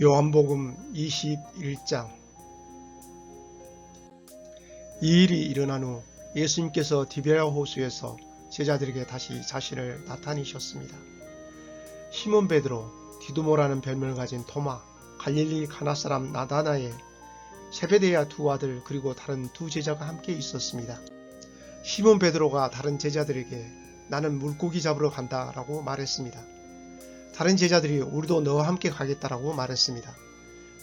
요한복음 21장. 이 일이 일어난 후 예수님께서 디베랴 호수에서 제자들에게 다시 자신을 나타내셨습니다. 시몬 베드로, 디두모라는 별명을 가진 토마, 갈릴리 가나 사람 나다나엘, 세베대야 두 아들 그리고 다른 두 제자가 함께 있었습니다. 시몬 베드로가 다른 제자들에게 나는 물고기 잡으러 간다 라고 말했습니다. 다른 제자들이 우리도 너와 함께 가겠다라고 말했습니다.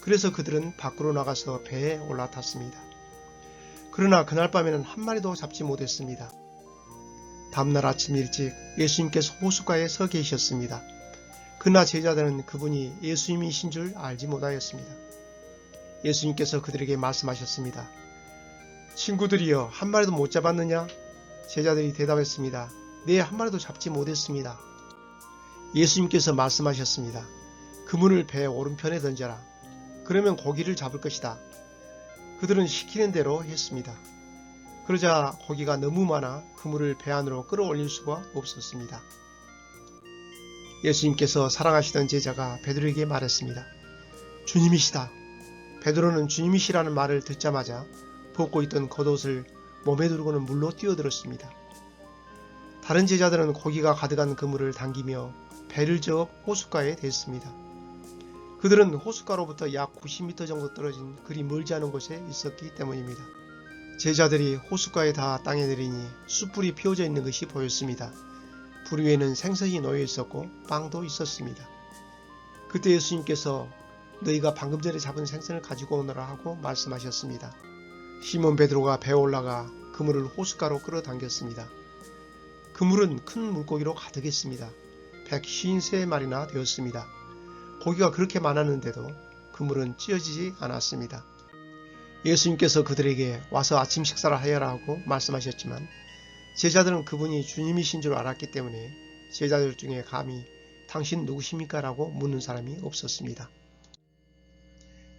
그래서 그들은 밖으로 나가서 배에 올라탔습니다. 그러나 그날 밤에는 한 마리도 잡지 못했습니다. 다음날 아침 일찍 예수님께서 호숫가에 서 계셨습니다. 그러나 제자들은 그분이 예수님이신 줄 알지 못하였습니다. 예수님께서 그들에게 말씀하셨습니다. 친구들이여, 한 마리도 못 잡았느냐? 제자들이 대답했습니다. 네, 한 마리도 잡지 못했습니다. 예수님께서 말씀하셨습니다. 그물을 배 오른편에 던져라. 그러면 고기를 잡을 것이다. 그들은 시키는 대로 했습니다. 그러자 고기가 너무 많아 그물을 배 안으로 끌어올릴 수가 없었습니다. 예수님께서 사랑하시던 제자가 베드로에게 말했습니다. 주님이시다. 베드로는 주님이시라는 말을 듣자마자 벗고 있던 겉옷을 몸에 두르고는 물로 뛰어들었습니다. 다른 제자들은 고기가 가득한 그물을 당기며 배를 저어 호숫가에 댔습니다. 그들은 호숫가로부터 약 90m 정도 떨어진 그리 멀지 않은 곳에 있었기 때문입니다. 제자들이 호숫가에 닿아 땅에 내리니 숯불이 피워져 있는 것이 보였습니다. 불 위에는 생선이 놓여 있었고 빵도 있었습니다. 그때 예수님께서 너희가 방금 전에 잡은 생선을 가지고 오너라 하고 말씀하셨습니다. 시몬 베드로가 배에 올라가 그물을 호숫가로 끌어당겼습니다. 그물은 큰 물고기로 가득했습니다. 153마리나 되었습니다. 고기가 그렇게 많았는데도 그물은 찢어지지 않았습니다. 예수님께서 그들에게 와서 아침 식사를 하여라 하고 말씀하셨지만 제자들은 그분이 주님이신 줄 알았기 때문에 제자들 중에 감히 당신 누구십니까? 라고 묻는 사람이 없었습니다.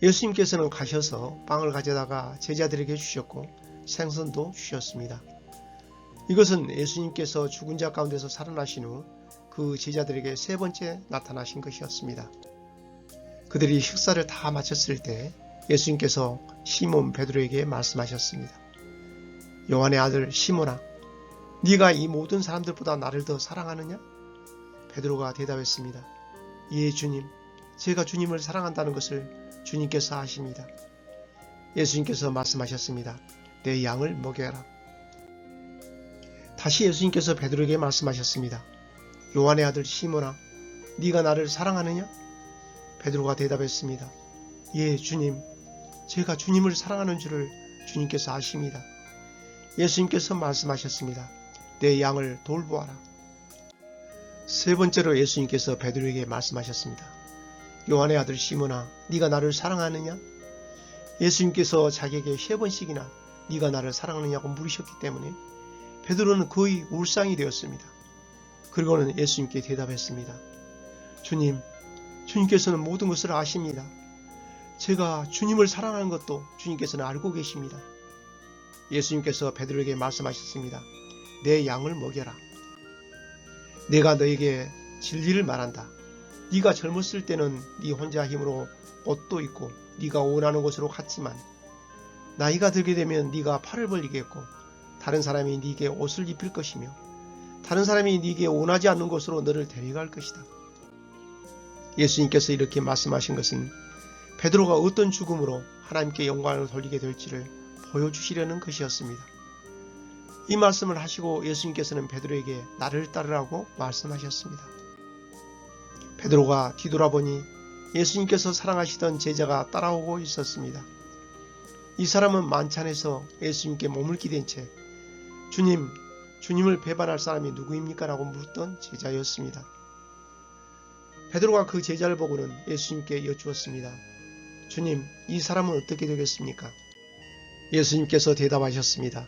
예수님께서는 가셔서 빵을 가져다가 제자들에게 주셨고 생선도 주셨습니다. 이것은 예수님께서 죽은 자 가운데서 살아나신 후 그 제자들에게 세 번째 나타나신 것이었습니다. 그들이 식사를 다 마쳤을 때 예수님께서 시몬 베드로에게 말씀하셨습니다. 요한의 아들 시몬아, 네가 이 모든 사람들보다 나를 더 사랑하느냐? 베드로가 대답했습니다. 예, 주님, 제가 주님을 사랑한다는 것을 주님께서 아십니다. 예수님께서 말씀하셨습니다. 내 양을 먹여라. 다시 예수님께서 베드로에게 말씀하셨습니다. 요한의 아들 시몬아, 네가 나를 사랑하느냐? 베드로가 대답했습니다. 예, 주님, 제가 주님을 사랑하는 줄을 주님께서 아십니다. 예수님께서 말씀하셨습니다. 내 양을 돌보아라. 세 번째로 예수님께서 베드로에게 말씀하셨습니다. 요한의 아들 시몬아, 네가 나를 사랑하느냐? 예수님께서 자기에게 세 번씩이나 네가 나를 사랑하느냐고 물으셨기 때문에 베드로는 거의 울상이 되었습니다. 그리고는 예수님께 대답했습니다. 주님, 주님께서는 모든 것을 아십니다. 제가 주님을 사랑하는 것도 주님께서는 알고 계십니다. 예수님께서 베드로에게 말씀하셨습니다. 내 양을 먹여라. 내가 너에게 진리를 말한다. 네가 젊었을 때는 네 혼자 힘으로 옷도 입고 네가 원하는 곳으로 갔지만 나이가 들게 되면 네가 팔을 벌리겠고 다른 사람이 네게 옷을 입힐 것이며 다른 사람이 네게 원하지 않는 곳으로 너를 데려갈 것이다. 예수님께서 이렇게 말씀하신 것은 베드로가 어떤 죽음으로 하나님께 영광을 돌리게 될지를 보여주시려는 것이었습니다. 이 말씀을 하시고 예수님께서는 베드로에게 나를 따르라고 말씀하셨습니다. 베드로가 뒤돌아보니 예수님께서 사랑하시던 제자가 따라오고 있었습니다. 이 사람은 만찬에서 예수님께 몸을 기댄 채 주님을 배반할 사람이 누구입니까? 라고 묻던 제자였습니다. 베드로가 그 제자를 보고는 예수님께 여쭈었습니다. 주님, 이 사람은 어떻게 되겠습니까? 예수님께서 대답하셨습니다.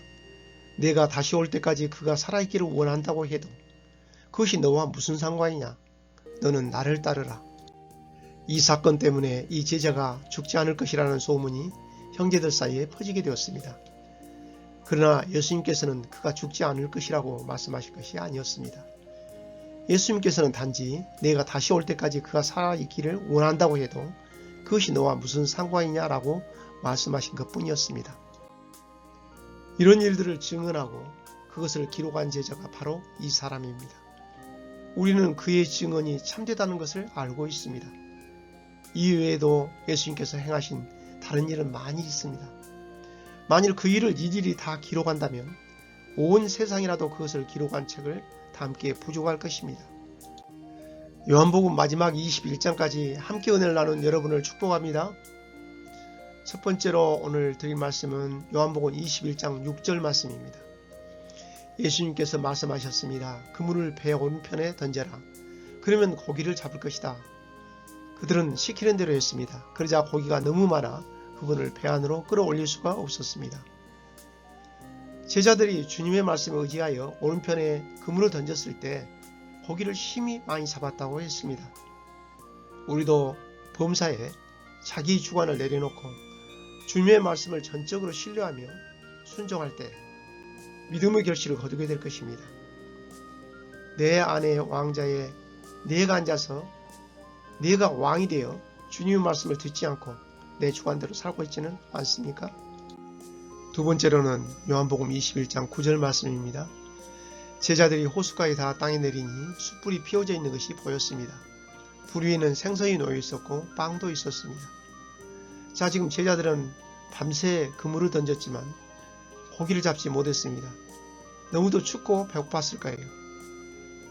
내가 다시 올 때까지 그가 살아있기를 원한다고 해도 그것이 너와 무슨 상관이냐? 너는 나를 따르라. 이 사건 때문에 이 제자가 죽지 않을 것이라는 소문이 형제들 사이에 퍼지게 되었습니다. 그러나 예수님께서는 그가 죽지 않을 것이라고 말씀하실 것이 아니었습니다. 예수님께서는 단지 내가 다시 올 때까지 그가 살아있기를 원한다고 해도 그것이 너와 무슨 상관이냐라고 말씀하신 것뿐이었습니다. 이런 일들을 증언하고 그것을 기록한 제자가 바로 이 사람입니다. 우리는 그의 증언이 참되다는 것을 알고 있습니다. 이외에도 예수님께서 행하신 다른 일은 많이 있습니다. 만일 그 일을 일일이 다 기록한다면 온 세상이라도 그것을 기록한 책을 담기에 부족할 것입니다. 요한복음 마지막 21장까지 함께 은혜를 나눈 여러분을 축복합니다. 첫 번째로 오늘 드릴 말씀은 요한복음 21장 6절 말씀입니다. 예수님께서 말씀하셨습니다. 그물을 배 오른편에 던져라. 그러면 고기를 잡을 것이다. 그들은 시키는 대로 했습니다. 그러자 고기가 너무 많아 그분을 배 안으로 끌어올릴 수가 없었습니다. 제자들이 주님의 말씀에 의지하여 오른편에 그물을 던졌을 때 고기를 힘이 많이 잡았다고 했습니다. 우리도 범사에 자기 주관을 내려놓고 주님의 말씀을 전적으로 신뢰하며 순종할 때 믿음의 결실을 거두게 될 것입니다. 내 안의 왕자에 내가 앉아서 내가 왕이 되어 주님의 말씀을 듣지 않고 내 주관대로 살고 있지는 않습니까? 두 번째로는 요한복음 21장 9절 말씀입니다. 제자들이 호숫가에 다 땅에 내리니 숯불이 피워져 있는 것이 보였습니다. 불 위에는 생선이 놓여 있었고 빵도 있었습니다. 자, 지금 제자들은 밤새 그물을 던졌지만 고기를 잡지 못했습니다. 너무도 춥고 배고팠을 거예요.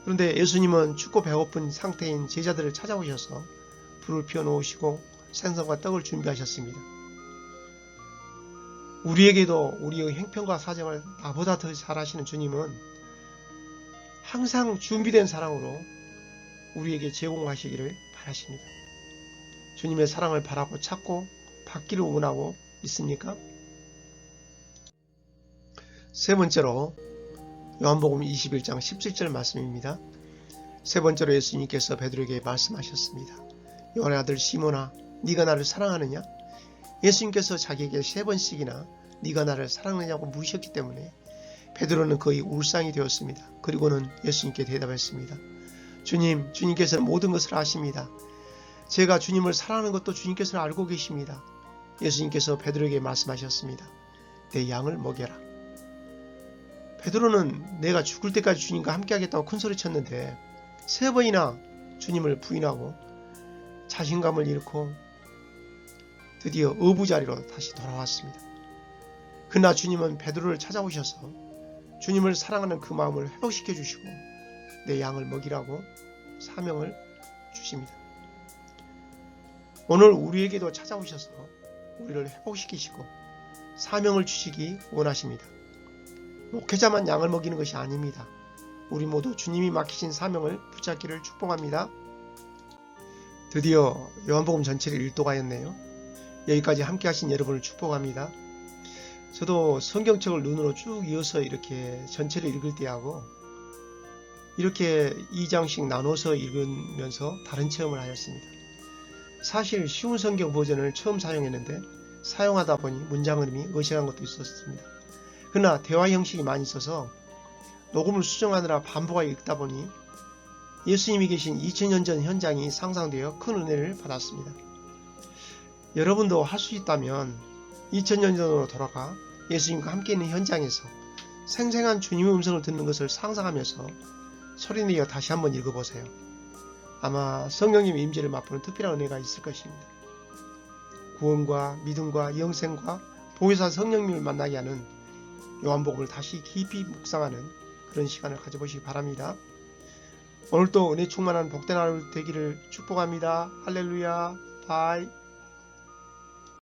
그런데 예수님은 춥고 배고픈 상태인 제자들을 찾아오셔서 불을 피워놓으시고 생선과 떡을 준비하셨습니다. 우리에게도 우리의 형편과 사정을 나보다 더 잘 아시는 주님은 항상 준비된 사랑으로 우리에게 제공하시기를 바라십니다. 주님의 사랑을 바라고 찾고 받기를 원하고 있습니까? 세 번째로 요한복음 21장 17절 말씀입니다. 세 번째로 예수님께서 베드로에게 말씀하셨습니다. 요한의 아들 시몬아, 네가 나를 사랑하느냐? 예수님께서 자기에게 세 번씩이나 네가 나를 사랑하느냐고 물으셨기 때문에 베드로는 거의 울상이 되었습니다. 그리고는 예수님께 대답했습니다. 주님께서는 모든 것을 아십니다. 제가 주님을 사랑하는 것도 주님께서 알고 계십니다. 예수님께서 베드로에게 말씀하셨습니다. 내 양을 먹여라. 베드로는 내가 죽을 때까지 주님과 함께 하겠다고 큰소리 쳤는데 세 번이나 주님을 부인하고 자신감을 잃고 드디어 어부자리로 다시 돌아왔습니다. 그러나 주님은 베드로를 찾아오셔서 주님을 사랑하는 그 마음을 회복시켜 주시고 내 양을 먹이라고 사명을 주십니다. 오늘 우리에게도 찾아오셔서 우리를 회복시키시고 사명을 주시기 원하십니다. 목회자만 양을 먹이는 것이 아닙니다. 우리 모두 주님이 맡기신 사명을 붙잡기를 축복합니다. 드디어 요한복음 전체를 일독하였네요. 여기까지 함께 하신 여러분을 축복합니다. 저도 성경책을 눈으로 쭉 이어서 이렇게 전체를 읽을 때하고 이렇게 2장씩 나눠서 읽으면서 다른 체험을 하였습니다. 사실 쉬운 성경 버전을 처음 사용했는데 사용하다 보니 문장 흐름이 어색한 것도 있었습니다. 그러나 대화 형식이 많이 있어서 녹음을 수정하느라 반복하여 읽다 보니 예수님이 계신 2000년 전 현장이 상상되어 큰 은혜를 받았습니다. 여러분도 할 수 있다면 2000년 전으로 돌아가 예수님과 함께 있는 현장에서 생생한 주님의 음성을 듣는 것을 상상하면서 소리내어 다시 한번 읽어보세요. 아마 성령님의 임재를 맛보는 특별한 은혜가 있을 것입니다. 구원과 믿음과 영생과 보혜사 성령님을 만나게 하는 요한복음을 다시 깊이 묵상하는 그런 시간을 가져보시기 바랍니다. 오늘도 은혜 충만한 복된 하루 되기를 축복합니다. 할렐루야. 바이.